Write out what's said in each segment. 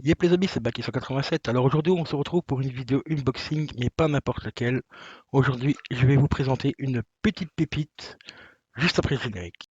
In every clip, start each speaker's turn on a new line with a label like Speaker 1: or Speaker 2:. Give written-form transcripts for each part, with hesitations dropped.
Speaker 1: Yep les amis, c'est Baki 187. Alors aujourd'hui, on se retrouve pour une vidéo unboxing, mais pas n'importe laquelle. Aujourd'hui, je vais vous présenter une petite pépite juste après le générique.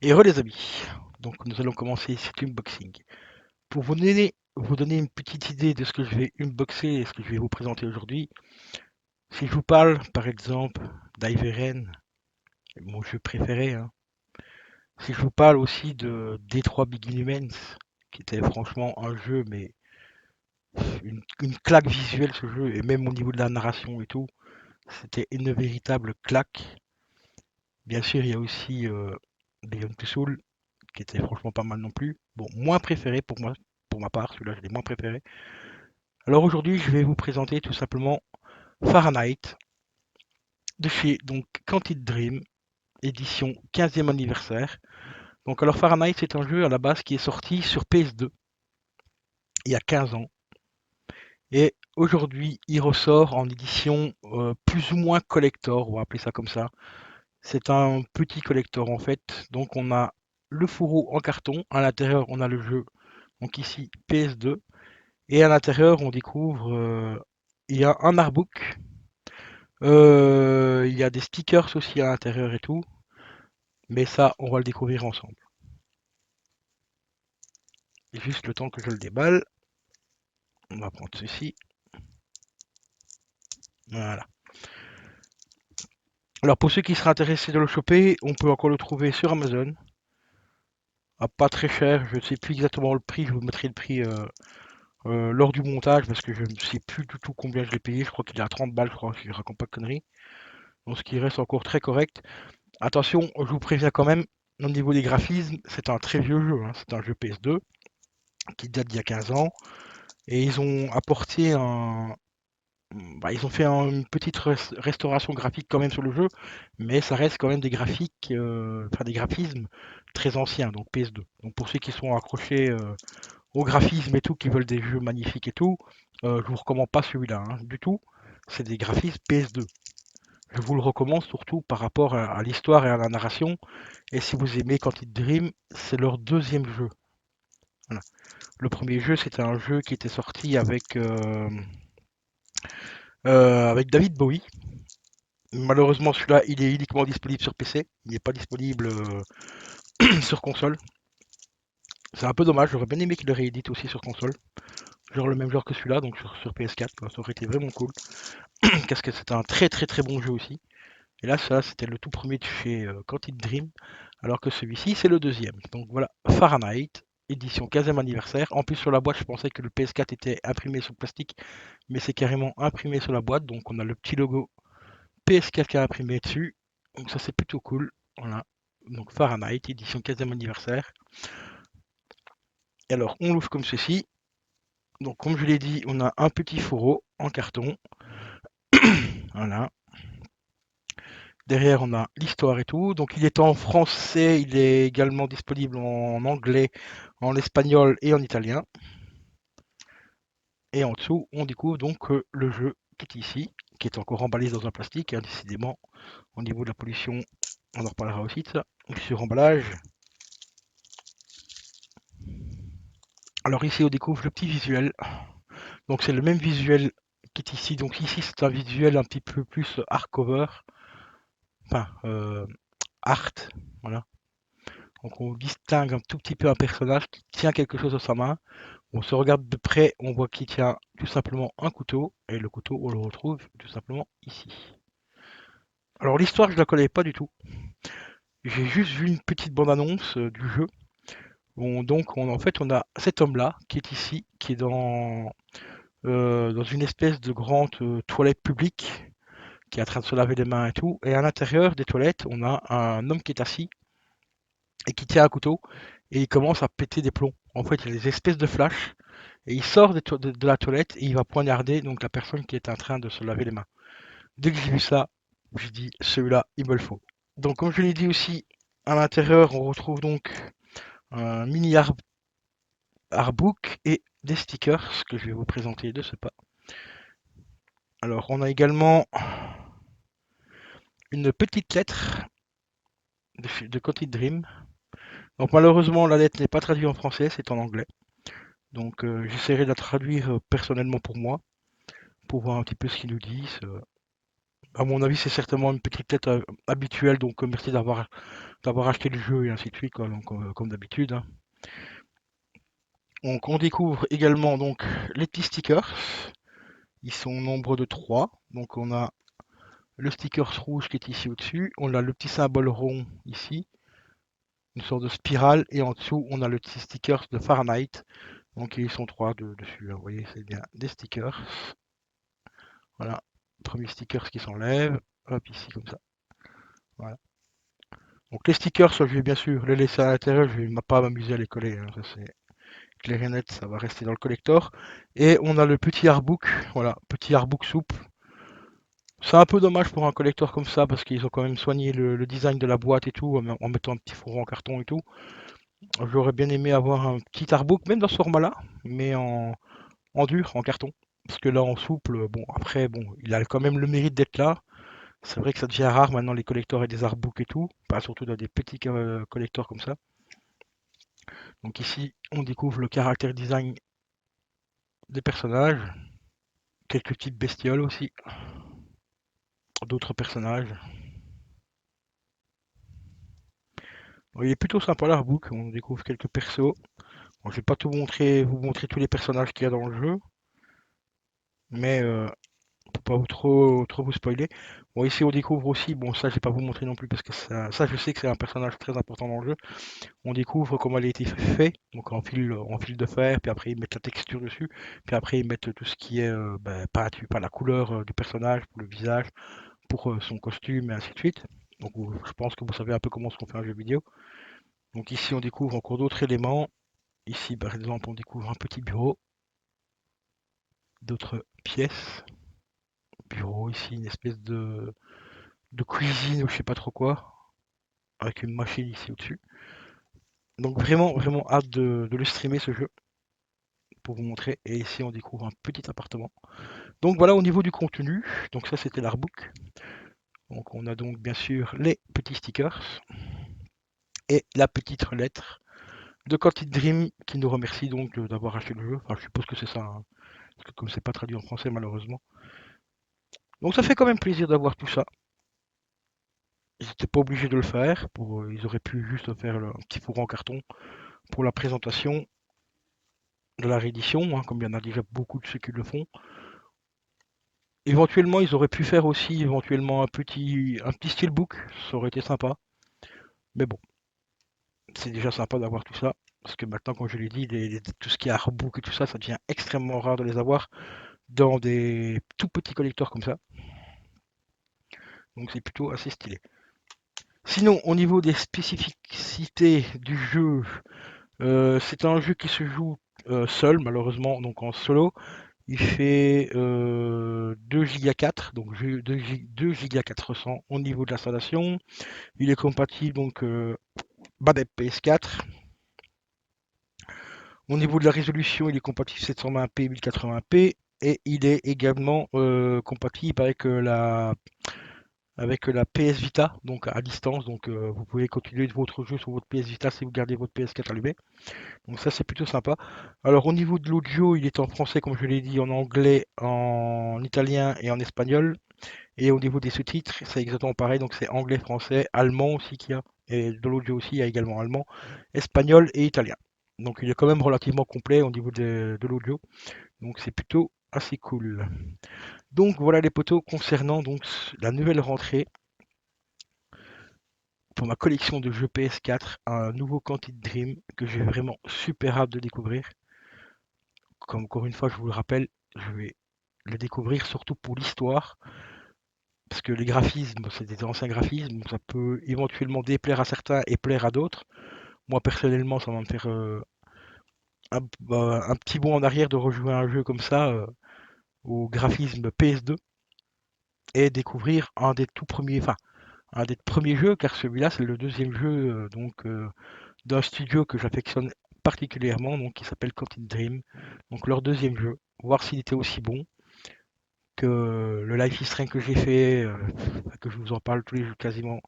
Speaker 1: Et re les amis, donc nous allons commencer cet unboxing. Pour vous donner une petite idée de ce que je vais unboxer et ce que je vais vous présenter aujourd'hui, si je vous parle par exemple d'Iveren, mon jeu préféré, hein, si je vous parle aussi de D3 Begin Humans, qui était franchement un jeu, mais une claque visuelle ce jeu, et même au niveau de la narration et tout, c'était une véritable claque. Bien sûr, il y a aussi Beyond Two Souls, qui était franchement pas mal non plus. Bon, moins préféré pour moi, pour ma part, celui-là je l'ai moins préféré. Alors aujourd'hui, je vais vous présenter tout simplement Fahrenheit, de chez donc Quantic Dream, édition 15e anniversaire. Donc alors Fahrenheit, c'est un jeu à la base qui est sorti sur PS2 il y a 15 ans. Et aujourd'hui, il ressort en édition plus ou moins collector, on va appeler ça comme ça. C'est un petit collector en fait. Donc on a le fourreau en carton. À l'intérieur, on a le jeu. Donc ici, PS2. Et à l'intérieur, on découvre, il y a un artbook. Il y a des stickers aussi à l'intérieur et tout. Mais ça, on va le découvrir ensemble. Juste le temps que je le déballe. On va prendre ceci. Voilà. Alors pour ceux qui seraient intéressés de le choper, on peut encore le trouver sur Amazon. Ah, pas très cher, je ne sais plus exactement le prix, je vous mettrai le prix lors du montage parce que je ne sais plus du tout combien je l'ai payé, je crois qu'il est à 30 balles, je crois, si je raconte pas de conneries. Donc ce qui reste encore très correct. Attention, je vous préviens quand même, au niveau des graphismes, c'est un très vieux jeu, hein. C'est un jeu PS2 qui date d'il y a 15 ans et ils ont apporté ils ont fait une petite restauration graphique quand même sur le jeu, mais ça reste quand même des graphiques, enfin des graphismes très anciens, donc PS2. Donc pour ceux qui sont accrochés au graphisme et tout, qui veulent des jeux magnifiques et tout, je vous recommande pas celui-là, hein, du tout. C'est des graphismes PS2. Je vous le recommande surtout par rapport à l'histoire et à la narration. Et si vous aimez Quantic Dream, c'est leur deuxième jeu. Voilà. Le premier jeu, c'était un jeu qui était sorti avec David Bowie. Malheureusement, celui-là, il est uniquement disponible sur PC. Il n'est pas disponible sur console. C'est un peu dommage. J'aurais bien aimé qu'il le réédite aussi sur console. Genre le même genre que celui-là, donc sur PS4. Quoi. Ça aurait été vraiment cool. Parce que c'était un très très très bon jeu aussi. Et là, ça, c'était le tout premier de chez Quantic Dream. Alors que celui-ci, c'est le deuxième. Donc voilà, Fahrenheit, édition 15e anniversaire. En plus, sur la boîte, je pensais que le PS4 était imprimé sur le plastique. Mais c'est carrément imprimé sur la boîte. Donc on a le petit logo PS4 qui est imprimé dessus. Donc ça c'est plutôt cool. Voilà. Donc Fahrenheit, édition 15e anniversaire. Et alors on l'ouvre comme ceci. Donc comme je l'ai dit, on a un petit fourreau en carton. Voilà. Derrière on a l'histoire et tout. Donc il est en français, il est également disponible en anglais, en espagnol et en italien. Et en dessous on découvre donc le jeu qui est ici, qui est encore emballé dans un plastique. Hein, décidément, au niveau de la pollution, on en reparlera aussi de ça. Sur emballage. Alors ici on découvre le petit visuel. Donc c'est le même visuel qui est ici. Donc ici c'est un visuel un petit peu plus hardcover. Enfin art. Voilà. Donc on distingue un tout petit peu un personnage qui tient quelque chose dans sa main. On se regarde de près, on voit qu'il tient tout simplement un couteau. Et le couteau on le retrouve tout simplement ici. Alors l'histoire je la connais pas du tout. J'ai juste vu une petite bande-annonce du jeu. En fait on a cet homme-là qui est ici, qui est dans une espèce de grande toilette publique qui est en train de se laver les mains et tout. Et à l'intérieur des toilettes, on a un homme qui est assis et qui tient un couteau et il commence à péter des plombs. En fait, il y a des espèces de flash et il sort de la toilette et il va poignarder donc la personne qui est en train de se laver les mains. Dès que j'ai vu ça, j'ai dit celui-là, il me le faut. Donc comme je l'ai dit aussi, à l'intérieur, on retrouve donc un mini artbook et des stickers que je vais vous présenter de ce pas. Alors on a également une petite lettre de Quantic Dream. Donc malheureusement la lettre n'est pas traduite en français, c'est en anglais. Donc j'essaierai de la traduire personnellement pour moi, pour voir un petit peu ce qu'ils nous disent. À mon avis, c'est certainement une petite lettre habituelle, donc merci d'avoir acheté le jeu et ainsi de suite, quoi, donc, comme d'habitude, hein. Donc on découvre également donc les petits stickers. Ils sont au nombre de 3. Donc on a le sticker rouge qui est ici au-dessus. On a le petit symbole rond ici, une sorte de spirale. Et en dessous, on a le petit sticker de Fahrenheit. Donc ils sont 3 dessus, hein. Vous voyez, c'est bien des stickers. Voilà, premier sticker qui s'enlève. Hop, ici comme ça. Voilà. Donc les stickers, je vais bien sûr les laisser à l'intérieur. Je ne vais pas m'amuser à les coller, hein. Ça c'est clair et net, ça va rester dans le collector. Et on a le petit artbook. Voilà, petit artbook souple. C'est un peu dommage pour un collector comme ça parce qu'ils ont quand même soigné le design de la boîte et tout en mettant un petit fourreau en carton et tout. J'aurais bien aimé avoir un petit artbook, même dans ce format-là, mais en dur, en carton. Parce que là, en souple, bon, après, bon, il a quand même le mérite d'être là. C'est vrai que ça devient rare maintenant les collectors et des artbooks et tout, pas surtout dans des petits collectors comme ça. Donc ici, on découvre le caractère design des personnages, quelques petites bestioles aussi, d'autres personnages. Bon, il est plutôt sympa l'artbook, on découvre quelques persos. Bon, je vais pas tout montrer, vous montrer tous les personnages qu'il y a dans le jeu, mais pour pas trop vous spoiler. Bon, ici on découvre aussi, bon ça je vais pas vous montrer non plus parce que ça je sais que c'est un personnage très important dans le jeu. On découvre comment elle a été fait, donc en fil de fer, puis après ils mettent la texture dessus, puis après ils mettent tout ce qui est peinture, pas la couleur du personnage, pour le visage, pour son costume et ainsi de suite. Donc je pense que vous savez un peu comment on fait un jeu vidéo. Donc ici on découvre encore d'autres éléments. Ici par exemple on découvre un petit bureau, d'autres pièces. Bureau ici, une espèce de cuisine ou je sais pas trop quoi, avec une machine ici au-dessus. Donc vraiment hâte de le streamer ce jeu pour vous montrer. Et ici on découvre un petit appartement. Donc voilà au niveau du contenu. Donc ça c'était l'artbook. Donc on a donc bien sûr les petits stickers et la petite lettre de Quantic Dream qui nous remercie donc d'avoir acheté le jeu. Enfin je suppose que c'est ça, hein, parce que comme c'est pas traduit en français malheureusement. Donc ça fait quand même plaisir d'avoir tout ça. Ils n'étaient pas obligés de le faire. Ils auraient pu juste faire un petit four en carton pour la présentation de la réédition, hein, comme il y en a déjà beaucoup de ceux qui le font. Éventuellement, ils auraient pu faire aussi éventuellement un petit steelbook, ça aurait été sympa. Mais bon, c'est déjà sympa d'avoir tout ça. Parce que maintenant, comme je l'ai dit, tout ce qui est artbook et tout ça, ça devient extrêmement rare de les avoir dans des tout petits collecteurs comme ça. Donc c'est plutôt assez stylé. Sinon, au niveau des spécificités du jeu, c'est un jeu qui se joue seul, malheureusement, donc en solo. Il fait 2 Go 4, donc 2 Go 400 au niveau de l'installation. Il est compatible donc Bad PS4. Au niveau de la résolution, il est compatible 720p 1080p et il est également compatible avec la PS Vita, donc à distance. Donc vous pouvez continuer votre jeu sur votre PS Vita si vous gardez votre PS4 allumé. Donc ça c'est plutôt sympa. Alors au niveau de l'audio, il est en français comme je l'ai dit, en anglais, en italien et en espagnol. Et au niveau des sous-titres, c'est exactement pareil. Donc c'est anglais, français, allemand aussi qu'il y a. Et de l'audio aussi, il y a également allemand, espagnol et italien. Donc il est quand même relativement complet au niveau de l'audio. Donc c'est plutôt assez cool. Donc voilà les potos concernant donc la nouvelle rentrée pour ma collection de jeux PS4, un nouveau Quantic Dream que j'ai vraiment super hâte de découvrir. Comme encore une fois, je vous le rappelle, je vais le découvrir surtout pour l'histoire, parce que les graphismes, c'est des anciens graphismes, ça peut éventuellement déplaire à certains et plaire à d'autres. Moi personnellement, ça va me faire un petit bond en arrière de rejouer à un jeu comme ça, au graphisme PS2, et découvrir un des tout premiers, enfin un des premiers jeux, car celui-là c'est le deuxième jeu d'un studio que j'affectionne particulièrement, donc qui s'appelle Quantic Dream. Donc leur deuxième jeu, voir s'il était aussi bon que le Life is Strange que j'ai fait, que je vous en parle tous les jours quasiment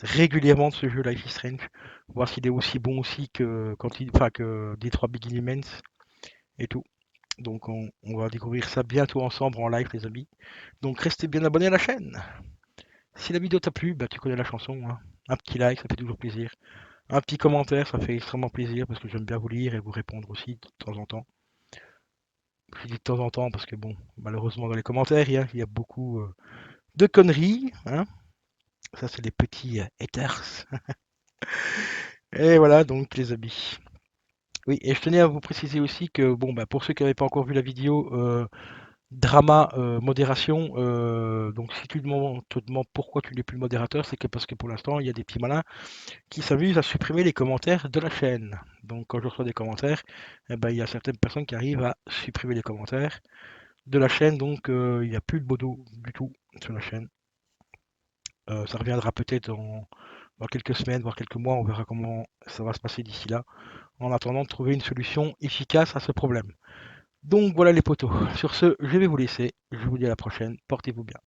Speaker 1: régulièrement de ce jeu Life is Strange, voir s'il est aussi bon aussi que que Detroit Begin Humans et tout. Donc on va découvrir ça bientôt ensemble en live les amis. Donc restez bien abonnés à la chaîne. Si la vidéo t'a plu, bah tu connais la chanson, hein. Un petit like, ça fait toujours plaisir. Un petit commentaire, ça fait extrêmement plaisir parce que j'aime bien vous lire et vous répondre aussi de temps en temps. Je dis de temps en temps parce que bon, malheureusement dans les commentaires, il y a beaucoup de conneries, hein. Ça c'est les petits haters. Et voilà donc les amis. Oui, et je tenais à vous préciser aussi que bon bah pour ceux qui n'avaient pas encore vu la vidéo, drama, modération, donc si te demandes pourquoi tu n'es plus modérateur, c'est que parce que pour l'instant il y a des petits malins qui s'amusent à supprimer les commentaires de la chaîne. Donc quand je reçois des commentaires, eh ben, il y a certaines personnes qui arrivent à supprimer les commentaires de la chaîne, donc il n'y a plus de modo du tout sur la chaîne. Ça reviendra peut-être dans quelques semaines, voire quelques mois, on verra comment ça va se passer d'ici là, en attendant de trouver une solution efficace à ce problème. Donc voilà les potos. Sur ce, je vais vous laisser. Je vous dis à la prochaine. Portez-vous bien.